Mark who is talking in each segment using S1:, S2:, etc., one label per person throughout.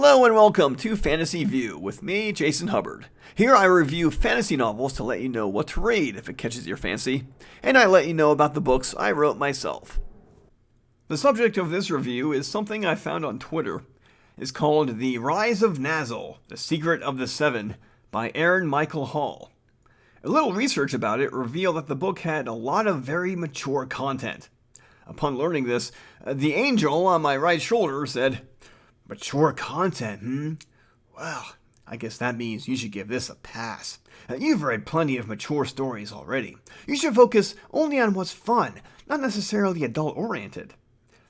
S1: Hello and welcome to Fantasy View with me, Jason Hubbard. Here I review fantasy novels to let you know what to read if it catches your fancy, and I let you know about the books I wrote myself. The subject of this review is something I found on Twitter. It's called The Rise of Nazil, The Secret of the Seven by Aaron Michael Hall. A little research about it revealed that the book had a lot of very mature content. Upon learning this, the angel on my right shoulder said, "Mature content, Well, I guess that means you should give this a pass. You've read plenty of mature stories already. You should focus only on what's fun, not necessarily adult-oriented.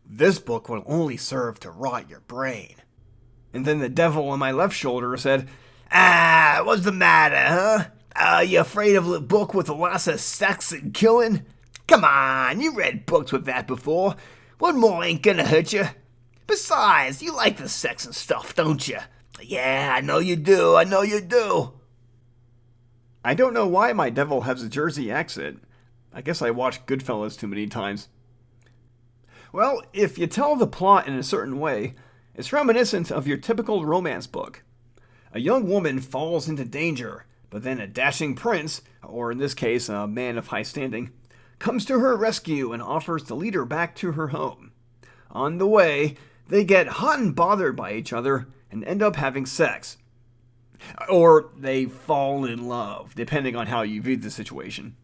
S1: This book will only serve to rot your brain." And then the devil on my left shoulder said, "What's the matter, huh? You afraid of a book with lots of sex and killing? Come on, you read books with that before. One more ain't gonna hurt you. Besides, you like the sex and stuff, don't you? Yeah, I know you do, I do." I don't know why my devil has a Jersey accent. I guess I watched Goodfellas too many times. Well, if you tell the plot in a certain way, it's reminiscent of your typical romance book. A young woman falls into danger, but then a dashing prince, or in this case a man of high standing, comes to her rescue and offers to lead her back to her home. On the way, they get hot and bothered by each other and end up having sex. Or they fall in love, depending on how you view the situation.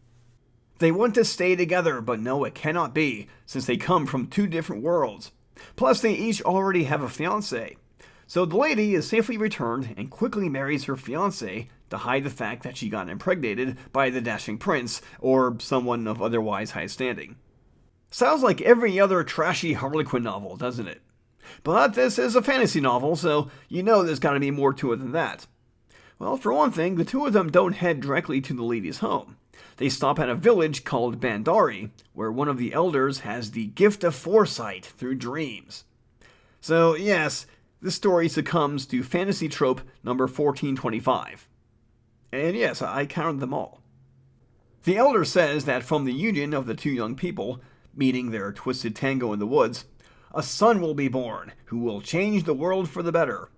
S1: They want to stay together, but know it cannot be, since they come from two different worlds. Plus, they each already have a fiancé. So the lady is safely returned and quickly marries her fiancé to hide the fact that she got impregnated by the dashing prince, or someone of otherwise high standing. Sounds like every other trashy Harlequin novel, doesn't it? But this is a fantasy novel, so you know there's got to be more to it than that. Well, for one thing, the two of them don't head directly to the lady's home. They stop at a village called Bandari, where one of the elders has the gift of foresight through dreams. So, yes, this story succumbs to fantasy trope number 1425. And yes, I counted them all. The elder says that from the union of the two young people, meeting their twisted tango in the woods, a son will be born who will change the world for the better.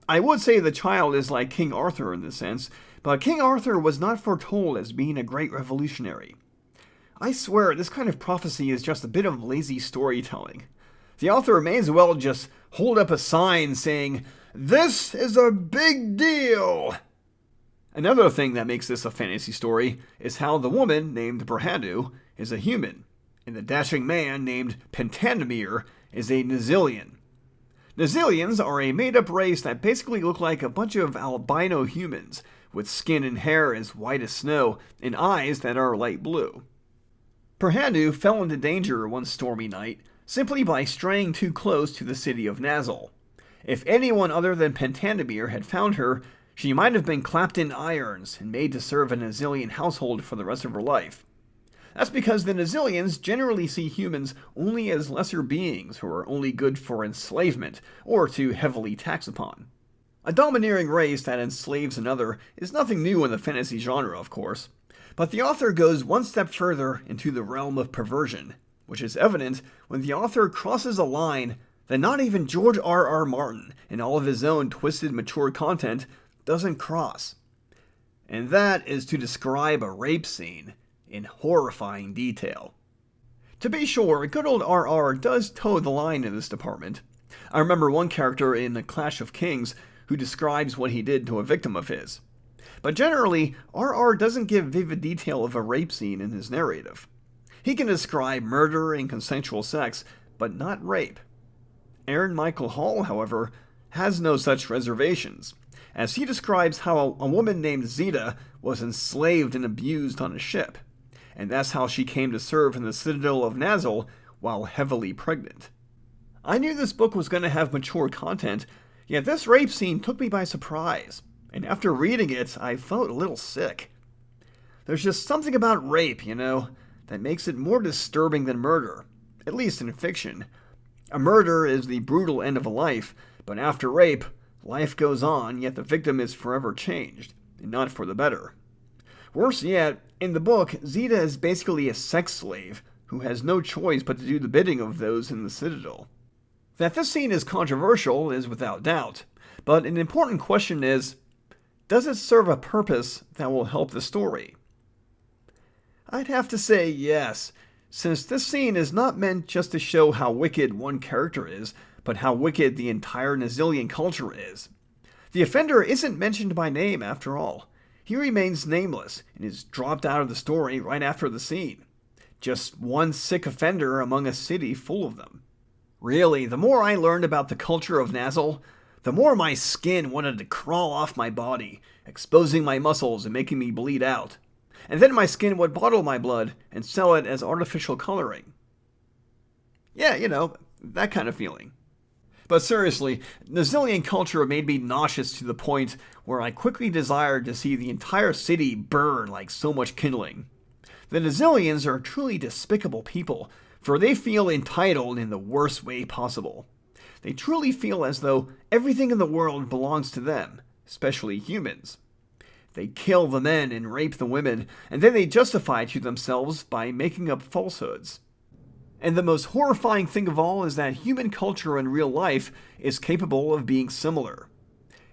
S1: I would say the child is like King Arthur in this sense, but King Arthur was not foretold as being a great revolutionary. I swear this kind of prophecy is just a bit of lazy storytelling. The author may as well just hold up a sign saying, "This is a big deal." Another thing that makes this a fantasy story is how the woman named Brahadu is a human, and the dashing man named Pentandemir is a Nazilian. Nazilians are a made-up race that basically look like a bunch of albino humans, with skin and hair as white as snow and eyes that are light blue. Brahadu fell into danger one stormy night simply by straying too close to the city of Nazil. If anyone other than Pentandemir had found her, she might have been clapped in irons and made to serve a Nazilian household for the rest of her life. That's because the Nazilians generally see humans only as lesser beings who are only good for enslavement or to heavily tax upon. A domineering race that enslaves another is nothing new in the fantasy genre, of course, but the author goes one step further into the realm of perversion, which is evident when the author crosses a line that not even George R.R. Martin, in all of his own twisted, mature content, doesn't cross. And that is to describe a rape scene in horrifying detail. To be sure, good old R.R. does toe the line in this department. I remember one character in A Clash of Kings who describes what he did to a victim of his. But generally, R.R. doesn't give vivid detail of a rape scene in his narrative. He can describe murder and consensual sex, but not rape. Aaron Michael Hall, however, has no such reservations, as he describes how a woman named Zita was enslaved and abused on a ship, and that's how she came to serve in the citadel of Nazil while heavily pregnant. I knew this book was going to have mature content, yet this rape scene took me by surprise, and after reading it, I felt a little sick. There's just something about rape, that makes it more disturbing than murder, at least in fiction. A murder is the brutal end of a life, but after rape, life goes on, yet the victim is forever changed, and not for the better. Worse yet, in the book, Zita is basically a sex slave who has no choice but to do the bidding of those in the citadel. That this scene is controversial is without doubt, but an important question is, does it serve a purpose that will help the story? I'd have to say yes, since this scene is not meant just to show how wicked one character is, but how wicked the entire Nazilian culture is. The offender isn't mentioned by name after all. He remains nameless and is dropped out of the story right after the scene. Just one sick offender among a city full of them. Really, the more I learned about the culture of Nazil, the more my skin wanted to crawl off my body, exposing my muscles and making me bleed out. And then my skin would bottle my blood and sell it as artificial coloring. Yeah, that kind of feeling. But seriously, Nazilian culture made me nauseous to the point where I quickly desired to see the entire city burn like so much kindling. The Nazilians are truly despicable people, for they feel entitled in the worst way possible. They truly feel as though everything in the world belongs to them, especially humans. They kill the men and rape the women, and then they justify it to themselves by making up falsehoods. And the most horrifying thing of all is that human culture in real life is capable of being similar.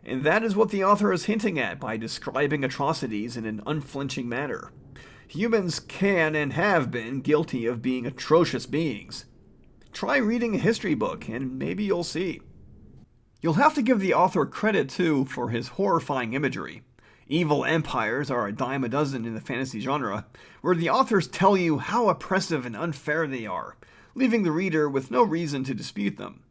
S1: And that is what the author is hinting at by describing atrocities in an unflinching manner. Humans can and have been guilty of being atrocious beings. Try reading a history book, and maybe you'll see. You'll have to give the author credit, too, for his horrifying imagery. Evil empires are a dime a dozen in the fantasy genre, where the authors tell you how oppressive and unfair they are, leaving the reader with no reason to dispute them.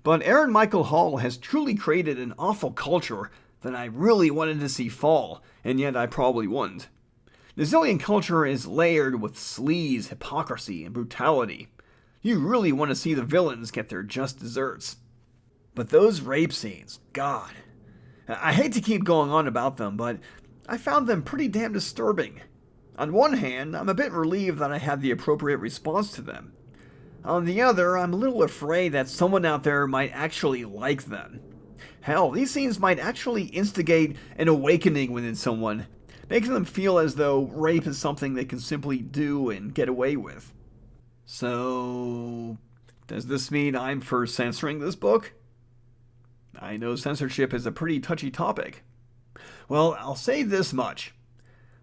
S1: But Aaron Michael Hall has truly created an awful culture that I really wanted to see fall, and yet I probably wouldn't. Nazilian culture is layered with sleaze, hypocrisy, and brutality. You really want to see the villains get their just desserts. But those rape scenes, God. I hate to keep going on about them, but I found them pretty damn disturbing. On one hand, I'm a bit relieved that I had the appropriate response to them. On the other, I'm a little afraid that someone out there might actually like them. Hell, these scenes might actually instigate an awakening within someone, making them feel as though rape is something they can simply do and get away with. So, does this mean I'm for censoring this book? I know censorship is a pretty touchy topic. Well, I'll say this much.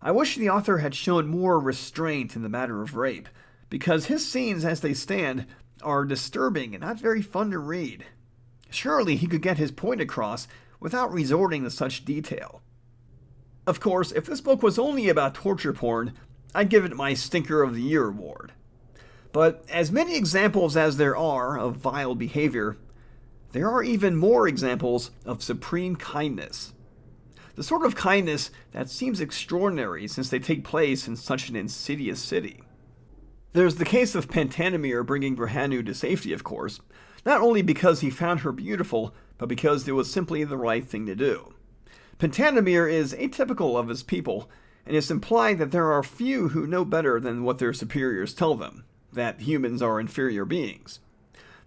S1: I wish the author had shown more restraint in the matter of rape, because his scenes as they stand are disturbing and not very fun to read. Surely he could get his point across without resorting to such detail. Of course, if this book was only about torture porn, I'd give it my Stinker of the Year award. But as many examples as there are of vile behavior, there are even more examples of supreme kindness. The sort of kindness that seems extraordinary since they take place in such an insidious city. There's the case of Pantanamir bringing Brahanu to safety, of course, not only because he found her beautiful, but because it was simply the right thing to do. Pantanamir is atypical of his people, and it's implied that there are few who know better than what their superiors tell them, that humans are inferior beings.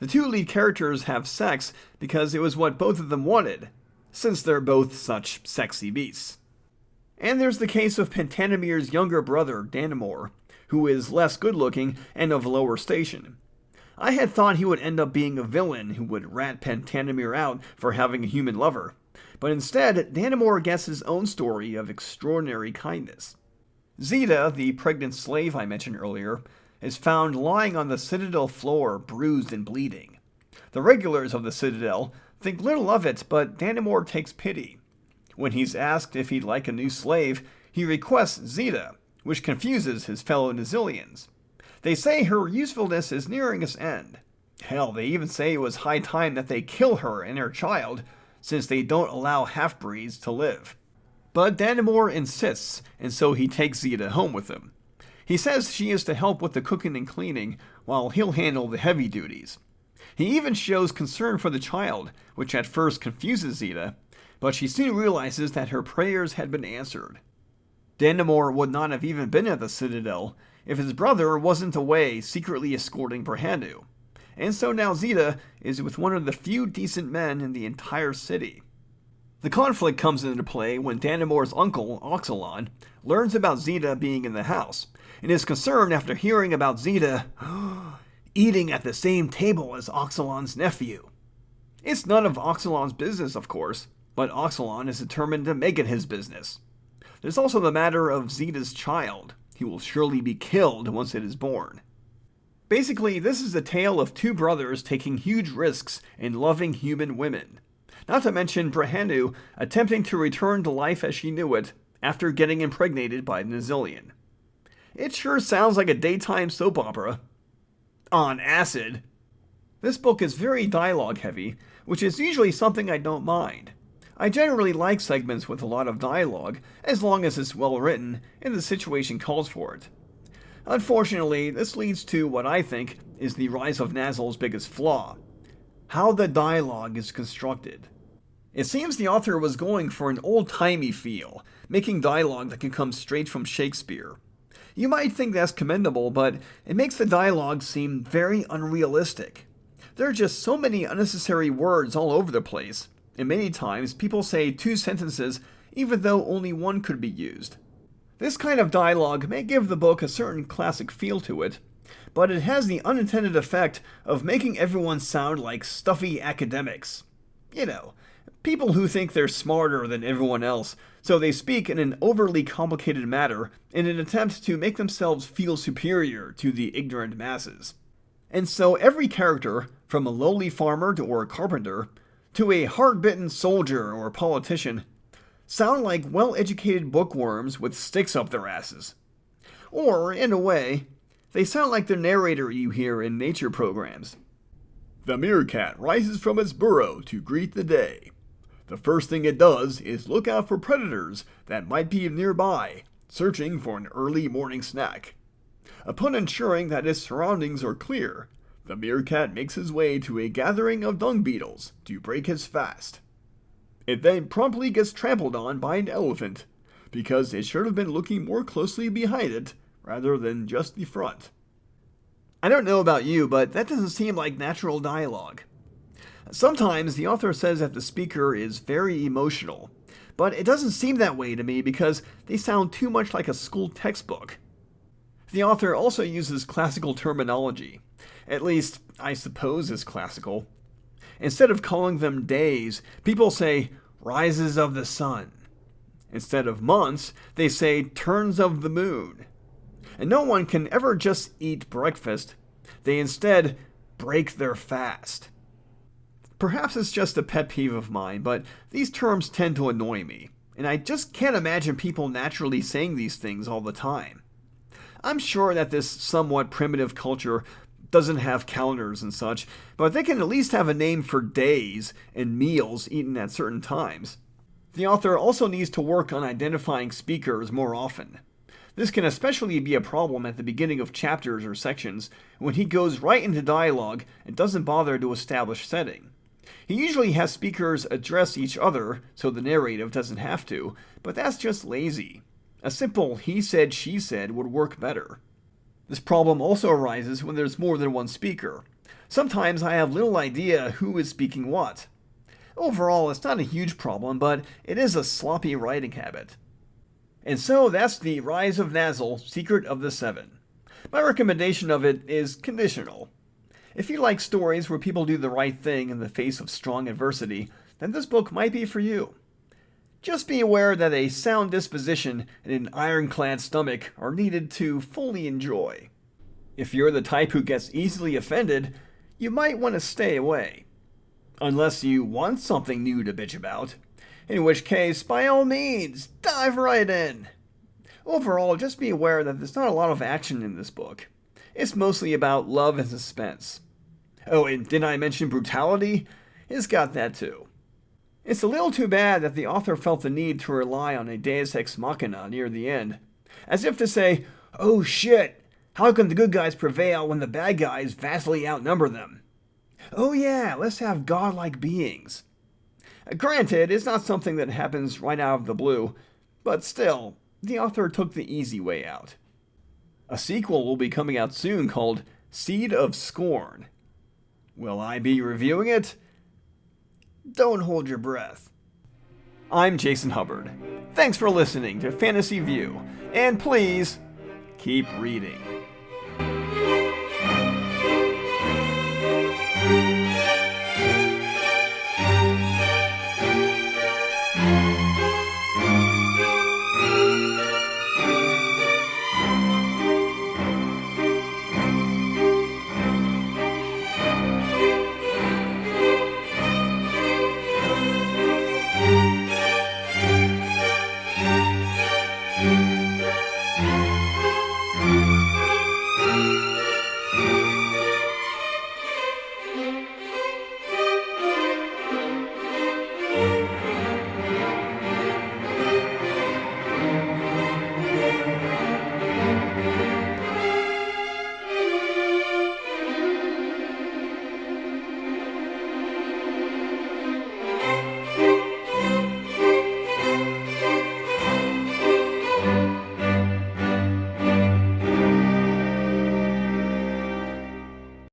S1: The two lead characters have sex because it was what both of them wanted, since they're both such sexy beasts. And there's the case of Pantanamir's younger brother, Danamor, who is less good-looking and of lower station. I had thought he would end up being a villain who would rat Pantanamir out for having a human lover, but instead, Danamor gets his own story of extraordinary kindness. Zeta, the pregnant slave I mentioned earlier, is found lying on the Citadel floor, bruised and bleeding. The regulars of the Citadel think little of it, but Danamor takes pity. When he's asked if he'd like a new slave, he requests Zeta, which confuses his fellow Nazilians. They say her usefulness is nearing its end. Hell, they even say it was high time that they kill her and her child, since they don't allow half-breeds to live. But Danamor insists, and so he takes Zeta home with him. He says she is to help with the cooking and cleaning, while he'll handle the heavy duties. He even shows concern for the child, which at first confuses Zeta, but she soon realizes that her prayers had been answered. Danamor would not have even been at the Citadel if his brother wasn't away secretly escorting Brahanu, and so now Zeta is with one of the few decent men in the entire city. The conflict comes into play when Danamor's uncle, Oxalon, learns about Zeta being in the house, and is concerned after hearing about Zeta eating at the same table as Oxalon's nephew. It's none of Oxalon's business, of course, but Oxalon is determined to make it his business. There's also the matter of Zeta's child. He will surely be killed once it is born. Basically, this is a tale of two brothers taking huge risks in loving human women. Not to mention Brahanu attempting to return to life as she knew it after getting impregnated by Nazilian. It sure sounds like a daytime soap opera. On acid. This book is very dialogue heavy, which is usually something I don't mind. I generally like segments with a lot of dialogue, as long as it's well written and the situation calls for it. Unfortunately, this leads to what I think is the Rise of Nazil's biggest flaw: how the dialogue is constructed. It seems the author was going for an old-timey feel, making dialogue that can come straight from Shakespeare. You might think that's commendable, but it makes the dialogue seem very unrealistic. There are just so many unnecessary words all over the place, and many times people say two sentences even though only one could be used. This kind of dialogue may give the book a certain classic feel to it, but it has the unintended effect of making everyone sound like stuffy academics. You know, people who think they're smarter than everyone else, so they speak in an overly complicated manner in an attempt to make themselves feel superior to the ignorant masses. And so every character, from a lowly farmer or a carpenter, to a hard-bitten soldier or politician, sound like well-educated bookworms with sticks up their asses. Or, in a way, they sound like the narrator you hear in nature programs. The meerkat rises from its burrow to greet the day. The first thing it does is look out for predators that might be nearby, searching for an early morning snack. Upon ensuring that its surroundings are clear, the meerkat makes his way to a gathering of dung beetles to break his fast. It then promptly gets trampled on by an elephant, because it should have been looking more closely behind it rather than just the front. I don't know about you, but that doesn't seem like natural dialogue. Sometimes the author says that the speaker is very emotional, but it doesn't seem that way to me because they sound too much like a school textbook. The author also uses classical terminology. At least, I suppose it's classical. Instead of calling them days, people say rises of the sun. Instead of months, they say turns of the moon. And no one can ever just eat breakfast. They instead break their fast. Perhaps it's just a pet peeve of mine, but these terms tend to annoy me, and I just can't imagine people naturally saying these things all the time. I'm sure that this somewhat primitive culture doesn't have calendars and such, but they can at least have a name for days and meals eaten at certain times. The author also needs to work on identifying speakers more often. This can especially be a problem at the beginning of chapters or sections, when he goes right into dialogue and doesn't bother to establish setting. He usually has speakers address each other, so the narrative doesn't have to, but that's just lazy. A simple he said, she said would work better. This problem also arises when there's more than one speaker. Sometimes I have little idea who is speaking what. Overall, it's not a huge problem, but it is a sloppy writing habit. And so that's the Rise of Nazil, Secret of the Seven. My recommendation of it is conditional. If you like stories where people do the right thing in the face of strong adversity, then this book might be for you. Just be aware that a sound disposition and an ironclad stomach are needed to fully enjoy. If you're the type who gets easily offended, you might want to stay away. Unless you want something new to bitch about, in which case, by all means, dive right in. Overall, just be aware that there's not a lot of action in this book. It's mostly about love and suspense. Oh, and didn't I mention brutality? It's got that too. It's a little too bad that the author felt the need to rely on a deus ex machina near the end. As if to say, oh shit, how can the good guys prevail when the bad guys vastly outnumber them? Oh yeah, let's have godlike beings. Granted, it's not something that happens right out of the blue, but still, the author took the easy way out. A sequel will be coming out soon called Seed of Scorn. Will I be reviewing it? Don't hold your breath. I'm Jason Hubbard. Thanks for listening to Fantasy View, and please, keep reading.